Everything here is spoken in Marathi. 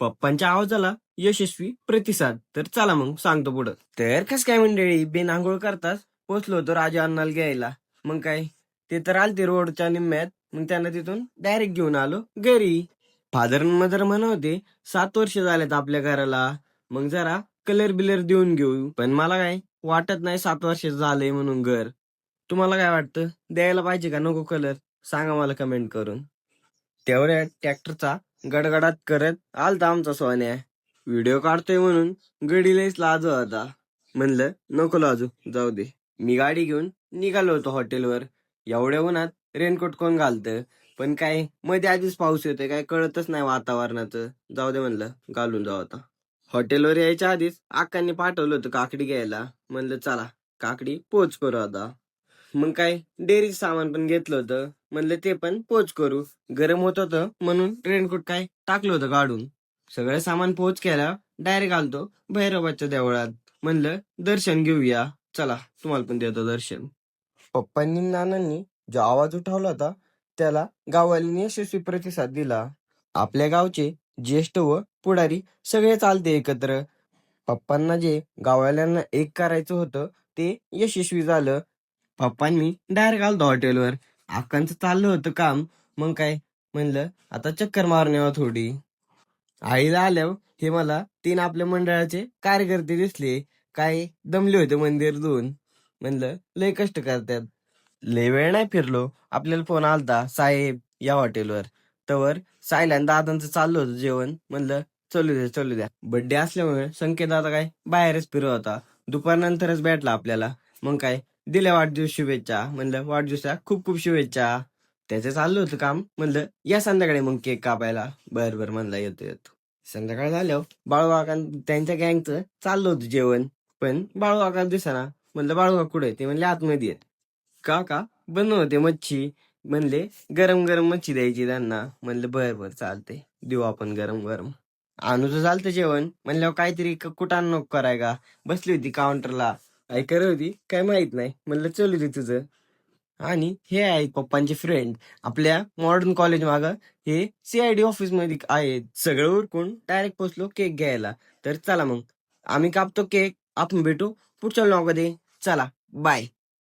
पप्पांच्या आवाजाला यशस्वी प्रतिसाद. तर चला मग सांगतो पुढं. तर कस काय मंडळी, बेन आंघोळ करताच पोचलो होतो राजा अण्णाला घ्यायला. मग काय, ते तर आलते रोडच्या निम्म्यात. मग त्यांना तिथून डायरेक्ट घेऊन आलो घरी. फादर मदर म्हणत होते 7 वर्ष झालेत आपल्या घराला, मग जरा कलर बिलर देऊन घेऊ. पण मला काय वाटत नाही 7 वर्ष झालंय म्हणून घर. तुम्हाला काय वाटतं, द्यायला पाहिजे का नको कलर? सांगा मला कमेंट करून. तेवढ्या ट्रॅक्टरचा गडगडाट करत आलता आमचा सोन्या. व्हिडिओ काढतोय म्हणून गडी लयच लाज होता. म्हणलं नको लाजू, जाऊ दे. मी गाडी घेऊन निघालो होतो हॉटेलवर. एवढ्या उन्हात रेनकोट कोण घालतं? पण काय मध्ये आधीच पाऊस येतोय, काय कळतच नाही वातावरणाचं. जाऊ दे म्हणलं, घालून जाऊ आता. हॉटेलवर यायच्या आधीच अक्कांनी पाठवलं होतं काकडी घ्यायला. म्हणलं चला काकडी पोच करू आता. मग काय डेअरीचं सामान पण घेतलं होतं. म्हणलं ते पण पोच करू. गरम होत होतं म्हणून रेनकोट काय टाकलं होतं काढून. सगळं सामान पोच केला, डायरेक्ट आलतो भैरवाच्या देवळात. म्हणलं दर्शन घेऊया. चला तुम्हाला पण देतो दर्शन. पप्पांनी नानांनी जो आवाज उठवला होता त्याला गाववाल्यांनी यशस्वी प्रतिसाद दिला. आपल्या गावचे ज्येष्ठ व पुढारी सगळे चालते एकत्र. पप्पांना जे गाववाल्यांना एक करायचं होतं ते यशस्वी झालं. पप्पांनी डायरेक्ट आलतो हॉटेलवर. अक्कांचं चाललं होतं काम. मग काय म्हणलं आता चक्कर मारून यावं थोडी. आईला आल्यावर हे मला 3 आपल्या मंडळाचे कार्यकर्ते दिसले. काय दमले होते मंदिर धुवून. म्हणलं लय कष्ट करतात. लय वेळ नाही फिरलो, आपल्याला फोन आलता साहेब या हॉटेलवर. तवर सायला आणि दादांचं चाललं होतं जेवण. म्हणलं चलू द्या. बर्थडे असल्यामुळे संकेत दादा काय बाहेरच फिरत होता. दुपारनंतरच भेटला आपल्याला. मग काय दिल्या वाढदिवस शुभेच्छा. म्हणलं वाढदिवसा खूप खूप शुभेच्छा. त्याचं चाललं होतं काम. म्हणलं या संध्याकाळी मग केक कापायला. बर म्हणला येतो. संध्याकाळ झाल्यावर बाळूकाका त्यांच्या गँगचं चाललं होतं जेवण. पण बाळूकाका दिसेना. म्हणलं बाळूकाका कुठे? ते म्हणले आतमध्ये आहेत. काका बनवते मच्छी. म्हणले गरम गरम मच्छी द्यायची त्यांना. म्हणलं बर चालते, देऊ आपण गरम गरम. अनुचं चालतं जेवण. म्हणल्यावर काहीतरी कुटाण नको कराय का. बसली होती काउंटरला, काय करत होती काय माहित नाही. म्हणलं चलू दे तुझं. आणि हे आहेत पप्पांचे फ्रेंड. आपल्या मॉडर्न कॉलेज मागं हे CID ऑफिस मध्ये आहेत. सगळं उरकून डायरेक्ट पोचलो केक घ्यायला. तर चला मग आम्ही कापतो केक. आपण भेटू पुढच्या व्लॉग मध्ये. चला बाय.